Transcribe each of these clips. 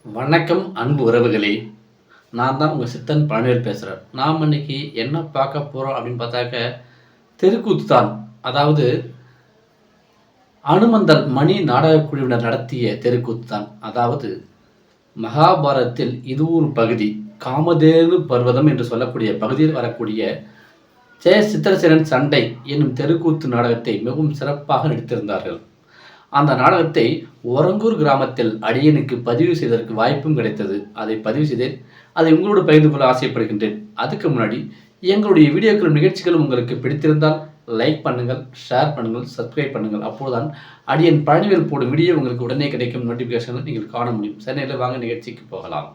வணக்கம் அன்பு உறவுகளே! நான் தான் உங்க சித்தன் பழனிவேல் பேசுறேன். நாம் இன்னைக்கு என்ன பார்க்க போறோம் அப்படின்னு பார்த்தாக்க, தெருக்கூத்து தான். அதாவது அனுமந்தல் மணி நாடகக் குழுவினர் நடத்திய தெருக்கூத்து தான். அதாவது மகாபாரதத்தில் இது ஒரு பகுதி. காமதேனு பர்வதம் என்று சொல்லக்கூடிய பகுதியில் வரக்கூடிய ஜெய சித்திரசேனன் சண்டை என்னும் தெருக்கூத்து நாடகத்தை மிகவும் சிறப்பாக நடித்திருந்தார்கள். அந்த நாடகத்தை ஒரங்கூர் கிராமத்தில் அடியனுக்கு பதிவு செய்வதற்கு வாய்ப்பும் கிடைத்தது. அதை பதிவு செய்தேன். அதை உங்களோடு பகிர்ந்து கொள்ள ஆசைப்படுகின்றேன். அதுக்கு முன்னாடி எங்களுடைய வீடியோக்களும் நிகழ்ச்சிகளும் உங்களுக்கு பிடித்திருந்தால் லைக் பண்ணுங்கள், ஷேர் பண்ணுங்கள், சப்ஸ்கிரைப் பண்ணுங்கள். அப்போதுதான் அடியன் பழனிவேல் போடும் வீடியோ உங்களுக்கு உடனே கிடைக்கும் நோட்டிஃபிகேஷனை நீங்கள் காண முடியும். சென்னையில் வாங்க நிகழ்ச்சிக்கு போகலாம்.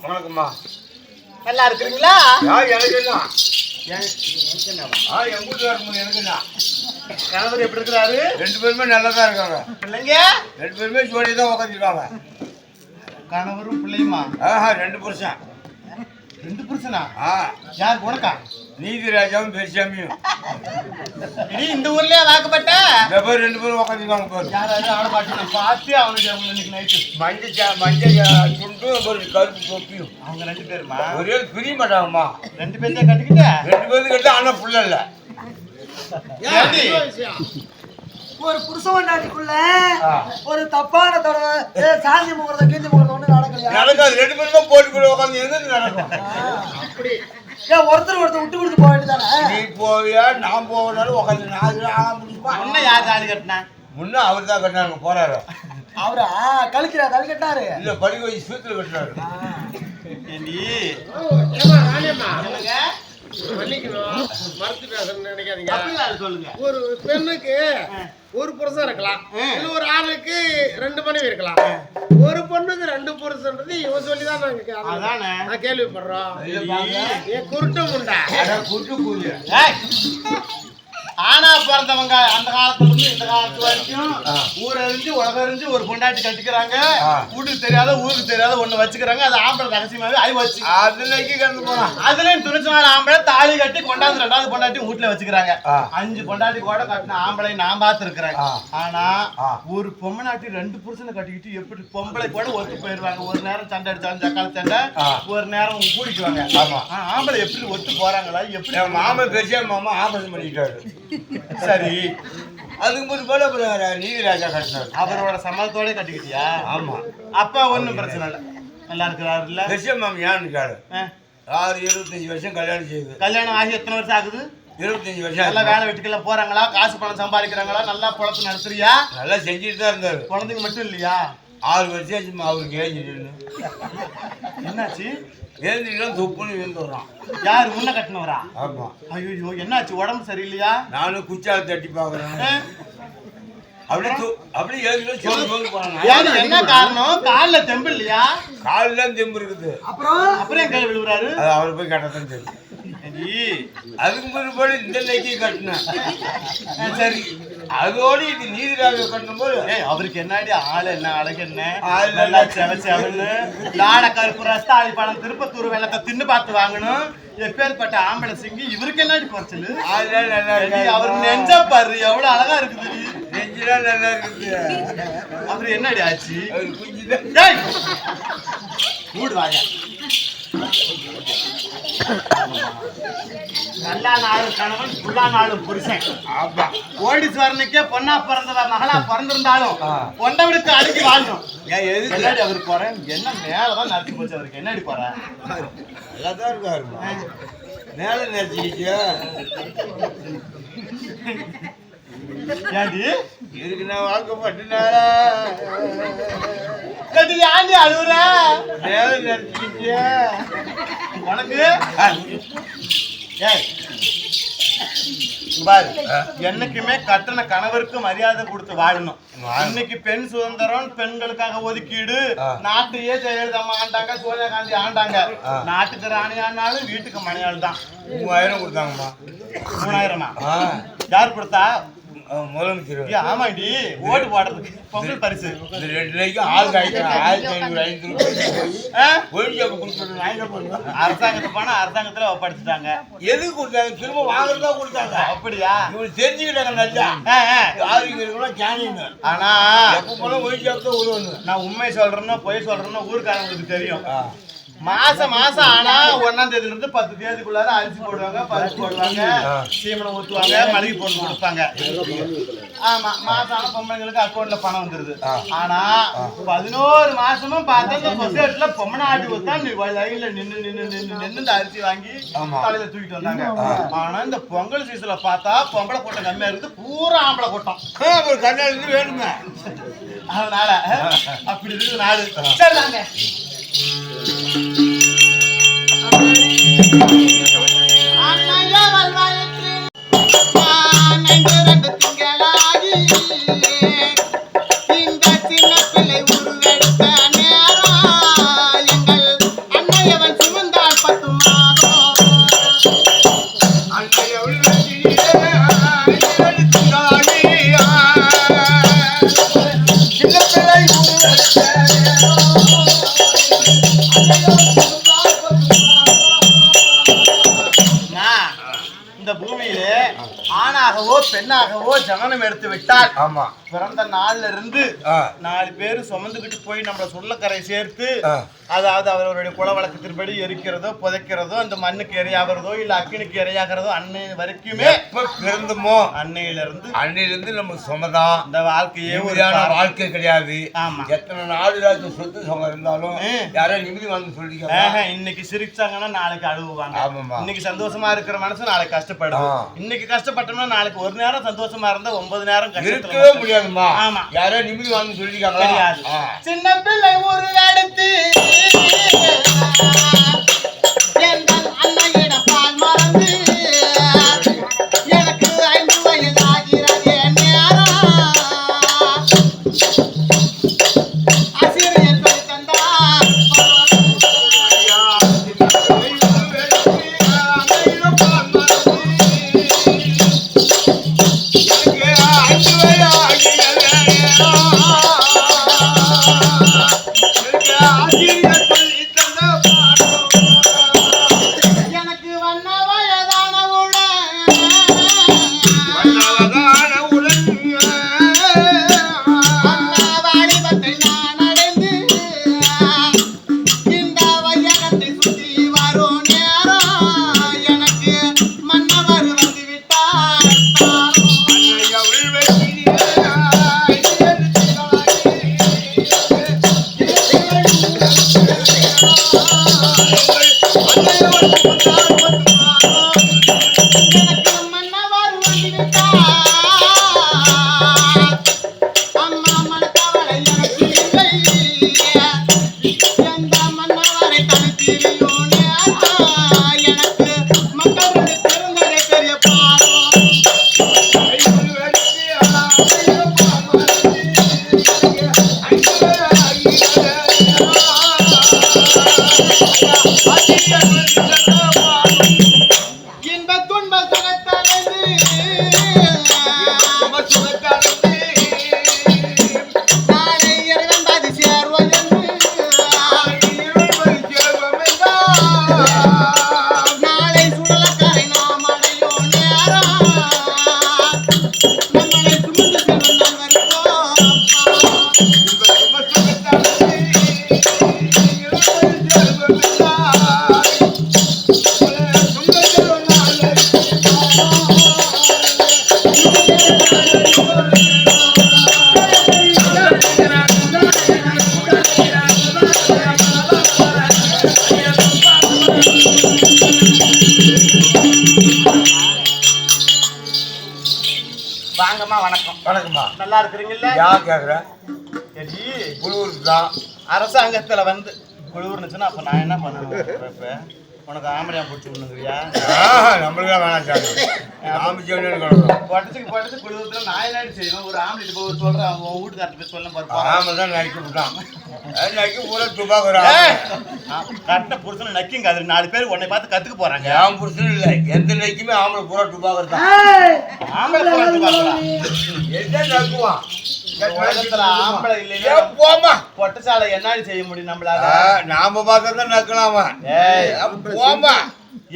வணக்கம்மா. நல்லா இருக்கீங்களா? கணவர் எப்படி இருக்கிறாரு? 2 பேருமே நல்லா தான் இருக்காங்க. பிள்ளைங்க 2 பேருமே ஜோடி தான் உட்காந்துருக்காங்க. கணவரும் பிள்ளையுமா? 2 புருஷன். 2 புருஷனா? ஆ, யார் உனக்கா? நீதி ராஜாவும் பெருசாமியும். நீ இந்த ஊர்லயே வாக்கப்பட்ட இந்த பேர் 2 பேரும் உட்காந்துருக்காங்க பாரு. யாராவது ஆட மாட்டேன் பார்த்து அவனுக்கு இன்னைக்கு நைட்டு மஞ்சள் துண்டு ஒரு கருப்பு தொப்பியும். அவங்க 2 பேருமா ஒரே பிரிய மாட்டாங்கம்மா. 2 பேர்த்தையும் கட்டிக்கிட்ட 2 பேருக்கு கட்ட ஆனா புள்ள இல்ல. ஏண்டி? ஒரு புருஷவண்டாட்டிக்குள்ள ஒரு தப்பான தொடர்பு சாந்தி முகூர்த்தம் கீந்தி முகூர்த்தம் ஒண்ணு நடக்கலையா? நடக்காது. 2 பேருமே போட்டுக்குள்ள உட்காந்து இருந்து நடக்கும். ஏன் ஒருத்தர் விட்டு கொடுத்து போக வேண்டியதானே? நீ போவியா நான் போவனாலும் உட்காந்து நான் முடியுமா? முன்ன யார் தாலி கட்டினா? முன்ன அவர் தான் கட்டினாங்க போறாரு. அவரா கழிக்கிறா தள்ளி கட்டாரு இல்ல படி வயசு சூத்துல கட்டினாரு. ஏண்டி? அப்படியா அது சொல்லுங்க. ஒரு பெண்ணுக்கு ஒரு புருஷன் இருக்கலாம், இல்ல ஒரு ஆணுக்கு 2 மனைவி இருக்கலாம். ஒரு பொண்ணுக்கு 2 புருஷன்றது இவன் சொல்லிதான் அதானே நான் கேள்விப்படுறோம். ஏன் குருட்டு முண்டா? அட குட்டு கூலி. ஏய், ஆனா பிறந்தவங்க அந்த காலத்துல இருந்து இந்த காலத்து வரைக்கும் ஊர் அறிஞ்சு உலகம் அறிஞ்சு ஒரு பொண்டாட்டி கட்டிக்கிறாங்க. வீட்டுக்கு தெரியாத ஊருக்கு தெரியாத ஒண்ணு வச்சுக்கிறாங்க. அது ஆம்பளை ரகசியமாவே ஆய் வச்சு அதுலக்கு கண்டு போறான். அதுலயும் துணிச்சமான ஆம்பளை தாலி கட்டி கொண்டாந்து 2வது பொண்டாட்டி வீட்டுல வச்சுக்கிறாங்க. 5 பொண்டாட்டி கூட கட்டின ஆம்பளை நான் பார்த்து இருக்கிறேன். ஆனா ஒரு பொம்மநாட்டி 2 புருஷனை கட்டிக்கிட்டு எப்படி பொம்பளை கூட ஒத்து போயிருவாங்க. ஒரு நேரம் சண்டை அடிச்சாலும் தக்காளி சண்டை, ஒரு நேரம் கூடிக்குவாங்க. ஆமா. ஆம்பளை எப்படி ஒத்து போறாங்களா? எப்படி என் மாமா பெரிய மாமா ஆபரேஷன் பண்ணிட்டாரு. சரி, அதுக்கு முன்னாடி அப்புறம் நீதிராஜா கட்டினாரு. அவரோட சம்மதத்தோட கட்டிக்கிட்டியா? ஆமா. அப்பா ஒண்ணும் பிரச்சனை இல்லை, நல்லா இருக்கிறாருல்ல? பெரிய மாமா ஏன்னு இருக்காரு. 25 வருஷம் கல்யாணம் செய்யுது. கல்யாணம் ஆகி எத்தனை வருஷம் ஆகுது? 25 வருஷம். நல்லா வேலை வெட்டிக்கெல்லாம் போறாங்களா? காசு பணம் சம்பாதிக்கிறாங்களா? நல்லா பொழப்பு நடத்துறியா? நல்லா செஞ்சுட்டு தான் இருந்தாரு. குழந்தைங்க மட்டும் இல்லையா? 6 வருஷம் ஆச்சுமா அவருக்கு ஏஞ்சிட்டு. என்னாச்சு? ஏந்திரிலாம் துப்புன்னு விழுந்துடுறான். யாரு முன்ன கட்டினவரா? ஆமா. ஐயோ, என்னாச்சு? உடம்பு சரியில்லையா? நானும் குச்சால தட்டி பாக்குறேன். அப்படியே ஏந்திரிலாம் சொல்லி போறாங்க. ஏன் என்ன காரணம்? கால்ல தெம்பு இல்லையா? காலெல்லாம் தெம்பு இருக்குது. அப்புறம் என் கையில விழுவுறாரு? அது அவரை போய் கட்டத்தான் தெரியும். அதுக்கு முன்னாடி இந்த நெக்கி கட்டினேன். சரி, அதோடு இது நீதிராஜ கட்டும் போது அவருக்கு என்னாடி ஆள் என்ன அழகு என்ன நல்லா செவன்னு லாட கருப்பு ரஸ்தாளி பழம் திருப்பத்தூர் வெள்ளத்தை தின்னு பார்த்து வாங்கணும். எப்பேற்பட்ட ஆம்பளை சிங்கி இவருக்கு என்னாடி குறைச்சலு? நல்லா இருக்கு. அவருக்கு நெஞ்ச பாரு எவ்வளவு அழகா இருக்குது. நெஞ்சுலாம் நல்லா இருக்குது. அவரு என்னடி ஆச்சு? அவர் குஞ்சுதான். மூடு வாங்க. நல்லா நாளும் கணவன் புல்லா நாளும் புருஷன். கோடீஸ்வரனுக்கே பொண்ணா பிறந்தவ மகளா பிறந்திருந்தாலும் பொண்டவனுக்கு அடிக்கி வாழணும். என்னடி அவருக்கு போறேன்? என்ன மேலதான் நடத்தி போச்சு அவருக்கு? என்னடி போறேன்? நல்லாதான் இருக்காருமா. மேல நினைச்சிக்கிச்சு ஏண்டி இதுக்கு நான் வாக்கப்பட்டுனாரா? ஏண்டி அழுவுற? மேல நினைச்சிக்கிச்சு உனக்கு பாரு, என்னைக்குமே கட்டண கணவருக்கு மரியாதை கொடுத்து வாழணும். இன்னைக்கு பெண் சுதந்திரம், பெண்களுக்காக ஒதுக்கீடு, நாட்டையே ஜெயலலிதா ஆண்டாங்க, சோனியா காந்தி ஆண்டாங்க. நாட்டுக்கு ராணி ஆனாலும் வீட்டுக்கு மணியாள் தான். 3000 கொடுத்தாங்கம்மா. 3000மா? யார் கொடுத்தா? முதலமைச்சர். ஆமாண்டி, ஓட்டு போடுறதுக்கு பொங்கல் பரிசு. இந்த 2 நாளைக்கு ஆளுக்கு 1500 அரசாங்கத்தை போனா அரசாங்கத்துல ஒப்படைச்சிட்டாங்க. எதுக்கு கொடுத்தாங்க? திரும்ப வாங்குறதா கொடுத்தாங்க. அப்படியா? இவங்க தெரிஞ்சுக்கிட்டாங்க நல்லா. யாருக்கு இருக்கணும் கேனிங்க. ஆனா எப்ப போல ஒழிச்சு தான் உருவாங்க. நான் உண்மை சொல்றேன்னா பொய் சொல்றேன்னா ஊருக்காரங்களுக்கு தெரியும். மாசம் ஆனா 1ஆம் தேதியில இருந்து 10 தேதிக்குள்ளார அரிசி போடுவாங்க, பருப்பு போடுவாங்க, சீமனை ஊத்துவாங்க, மளிகை பொருள் கொடுப்பாங்க. ஆமா, மாசம் ஆனா பொம்பளைங்களுக்கு அக்கௌண்ட்ல பணம் வந்துருது. ஆனா 11 மாசமும் பார்த்தா இந்த சொசைட்டில பொம்மனை ஆட்டி ஊத்தா லைன்ல நின்னு இந்த அரிசி வாங்கி தலையில தூக்கிட்டு வந்தாங்க. ஆனா இந்த பொங்கல் சீசன்ல பார்த்தா பொம்பளை கூட்டம் கம்மியா இருந்து பூரா ஆம்பளை கூட்டம். கண்ணாடி இருந்து வேணுமே. அதனால அப்படி இருக்குது நாடு. சரிதாங்க. இந்த பூமியிலே ஆணாகவோ பெண்ணாகவோ ஜனனம் எடுத்து விட்டால் ஆமா பிறந்த நாள்ல இருந்து 4 பேர் சுமந்துக்கிட்டு போய் நம்மள சொல்லக்கரை சேர்த்து அதாவது அவர்களுடைய குல வழக்கத்தின்படி எரிக்கிறதோ புதைக்கிறதோ அந்த மண்ணுக்கு இரையாகிறதோ இல்ல அக்கினுக்கு இரையாகிறதோ அன்னை வரைக்குமே பிறந்தமோ அன்னையிலிருந்து நம்ம சுமதான் இந்த வாழ்க்கையே ஒரு வாழ்க்கை கிடையாது. ஆமா. எத்தனை நாடு சொத்து சுகம் இருந்தாலும் யாரும் நிம்மதி வந்து சொல்லிக்க. இன்னைக்கு சிரிச்சாங்கன்னா நாளைக்கு அழுவாங்க. ஆமாமா. இன்னைக்கு சந்தோஷமா இருக்கிற மனசு நாளைக்கு கஷ்டப்படும். இன்னைக்கு கஷ்டப்பட்டோம்னா நாளைக்கு ஒரு நேரம் சந்தோஷமா இருந்தா 9 நேரம் இருக்கவே முடியாதுமா. ஆமா. யாரோ நிம்மதி வந்து சொல்லிருக்காங்களா? சின்ன பிள்ளை ஒரு அடுத்து எனக்கு 5 வயதாகிறது நேரம் ஆசிரியர் சொல்லி தந்தார் எனக்கு வண்ண வயதான வாலிபத்தை நான் அடைந்து இந்த வையகத்தை சுற்றி வரும் நேரம் எனக்கு மன்னவர் வந்து விட்டார். எனக்கு மன்னவர் வந்து விட்டார். அம்மா மனக்கவலை எனக்கு இல்லை. எந்த மன்னவரை தனித்திரியும் நேரம் எனக்கு மக்களுடைய பிறந்ததே பெரிய பாவம். இன்ப துன்ப சுகத்தடைந்து நாளை இறைவன் பாதி சேர்வோம் என்று நாளை சுழலக்கரை நாம் அடையும் நேரம் நம்மளை சுமந்து செல்லும் நாள் வருவோம். வாங்கம்மா வணக்கம். வணக்கம்மா. நல்லா இருக்கிறீங்கல்ல? யார் கேக்குற? சரி, குழுவுக்கு தான். அரசாங்கத்துல வந்து குழுவுன்னுச்சுன்னா அப்ப நான் என்ன பண்ணணும்? இப்ப உனக்கு ஆம்பளையா பிடிச்சி விடணுங்கிறியா? நம்மளுக்கெல்லாம் வேணாம் சார். பட்டுச்சு குழுவுத்துல நான் என்ன செய்யணும்? ஒரு ஆம்பளை போய் சொல்றேன், அவங்க வீட்டுக்காரத்து போய் சொல்ல பாரு. ஆமா தான் நக்கி விட்டான். நக்கி பூரா துபாக்குறா. கரெக்டா புருஷனை நக்கிங்க. அது 4 பேர் உன்னை பார்த்து கத்துக்க போறாங்க. என் புருஷன் இல்லை, எந்த நக்கியுமே ஆம்பளை பூரா துபாக்குறதான். ஆம்பளை பூரா துபாக்குறா. என்ன நக்குவான்? உலகத்துல ஆம்பளை இல்லைன்னா போமா பொட்டசாலை என்னடி செய்ய முடியும் நம்மளால? நாம பார்த்ததான் நக்கலாமா? போமா.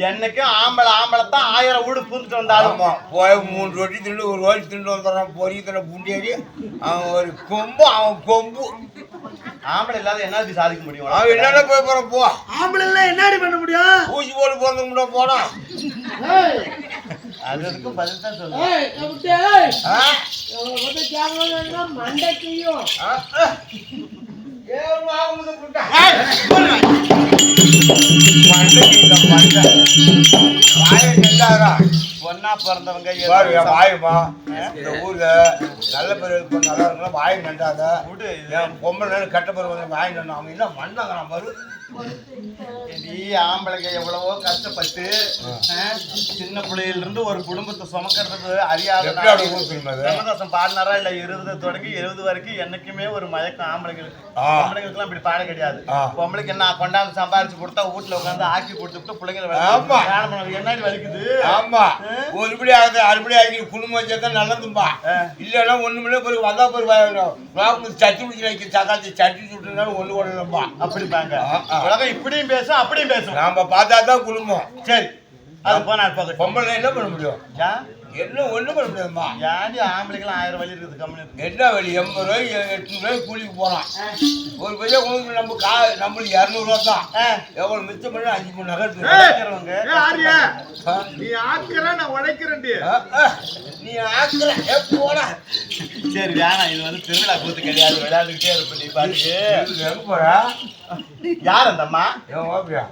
என்னைக்கும் ஆம்பளை தான் 1000 வீடு பூந்துட்டு வந்தாலும் போய் 3 ரொட்டி திண்டு 1 வாட்டி திண்டு வந்துடுறான். பொறியத்துல புண்டியடி அவன் ஒரு கொம்பு, அவன் கொம்பு. ஆம்பளை இல்லாத என்ன சாதிக்க முடியும்? அவன் என்னென்ன போய் போற போ. ஆம்பளை எல்லாம் என்னடி பண்ண முடியும்? ஊசி போட்டு போறது கூட போனா அதுக்கும் பதில் தான் சொல்லு. மண்டைக்கையும் பொண்ணா பிறந்தவங்க வாயுமா இந்த ஊர்ல நல்ல பேர் நல்லா இருக்கலாம். வாயு நண்டாத பொம்பளை கட்ட பேர் வாய் நண்டா. அவங்க என்ன மண்ணாங்க நான் பாரு. ஆம்பளைங்க எவ்வளவோ கஷ்டப்பட்டு சின்ன பிள்ளையில இருந்து ஒரு குடும்பத்தை சுமக்கிறதுக்கு அறியாத சிவகாசம் பாடினாரா இல்ல 20 தொடங்கி 70 வரைக்கும் என்னைக்குமே ஒரு மயக்கம் ஆம்பளைங்களுக்கு. பொம்பளைங்களுக்கு எல்லாம் இப்படி பாட கிடையாது. பொம்பளைக்கு என்ன கொண்டாந்து சம்பாதிச்சு கொடுத்தா வீட்டுல உட்காந்து ஆக்கி கொடுத்துட்டு பிள்ளைங்களை என்னடி வலிக்குது. ஆமா ஒருபடி ஆகுது அறுபடி ஆகி குடும்பம் வச்சா நல்லதும்பா. இல்லைன்னா ஒண்ணுமில்ல போய் வந்தா போய் சட்டி முடிச்சு வைக்க சக்காத்தி சட்டி சுட்டுனாலும் ஒண்ணு ஒண்ணுப்பா. அப்படிப்பாங்க. உலகம் இப்படியும் பேசும் அப்படியும் பேசும். நாம பார்த்தாதான் குடும்பம். சரி, அது போனா பார்க்க பொம்பளை என்ன பண்ண முடியும்? ஏன் என்ன ஒண்ணும் பண்ண முடியாதுமா. ஏன்டி ஆம்பளைக்கெல்லாம் 1000 வழி இருக்குது கம்முனு என்ன வழி? 80 ரூபாய் 800 ரூபாய் கூலிக்கு போறான். ஒரு பையன் உங்களுக்கு நம்மளுக்கு 200 ரூபா தான். எவ்வளவு மிச்சம் பண்ணி 5 3 நகை இருக்கிறவங்க ஆரியா நீ ஆக்குற நான் உழைக்கிறேன்டி. நீ ஆக்குற போடா. சரி வேணாம், இது வந்து திருவிழா கூத்து கிடையாது, விளையாண்டுக்கிட்டே இருப்ப நீ பாட்டுக்கு. எங்க போறா? யார் அந்த அம்மா? என் மாப்பியா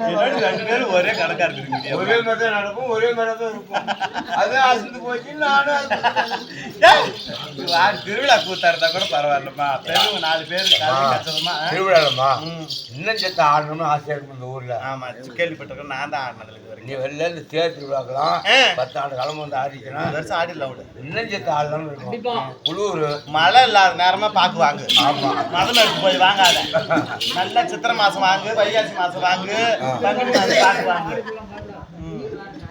என்னோட 2 பேரும் ஒரே கணக்கா இருக்கு. ஒரே மாதிரி தான் நடக்கும், ஒரே மாதிரி தான் இருக்கும். அதான் அசந்து போச்சு. நானும் திருவிழா கூத்தா இருந்தா கூட பரவாயில்லம்மா. பெரியவங்க 4 பேர் கச்சதமா திருவிழாமா இன்னும் சேர்த்து ஆடணும்னு ஆசையா இருக்கும் இந்த ஊர்ல. ஆமா கேள்விப்பட்டிருக்கேன். நான் தான் ஆடினதுல இது வரைக்கும். நீ வெளில இருந்து தேர் திருவிழாக்கலாம் 10 ஆண்டு காலமா வந்து ஆடிக்கணும். இந்த வருஷம் ஆடிடலாம் விடு. இன்னும் சேர்த்து ஆடலாம்னு இருக்கும். குளூர் மழை இல்லாத நேரமா பாக்கு வாங்கு. ஆமா மழை எடுத்து போய் வாங்காத. நல்லா சித்திரை மாசம் வாங்கு, வைகாசி மாசம் வாங்கு, பங்குனி மாசம் பாக்கு வாங்கு.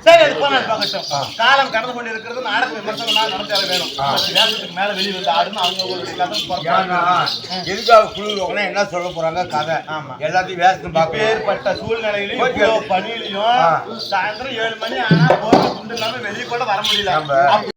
சரி அது போனா பார்க்கட்டும். காலம் கடந்து கொண்டு இருக்கிறது நாடக விமர்சனம் நடத்தால வேணும். வேஷத்துக்கு மேல வெளியே வந்து ஆடுன்னு அவங்க எதுக்காக குளிர்வாங்கன்னா என்ன சொல்ல போறாங்க கதை. ஆமா எல்லாத்தையும் வேஷத்தை பார்க்க ஏற்பட்ட சூழ்நிலையிலையும் பணியிலையும் சாயந்தரம் 7 மணி ஆனா போற குண்டு இல்லாம வெளியே கூட வர முடியல.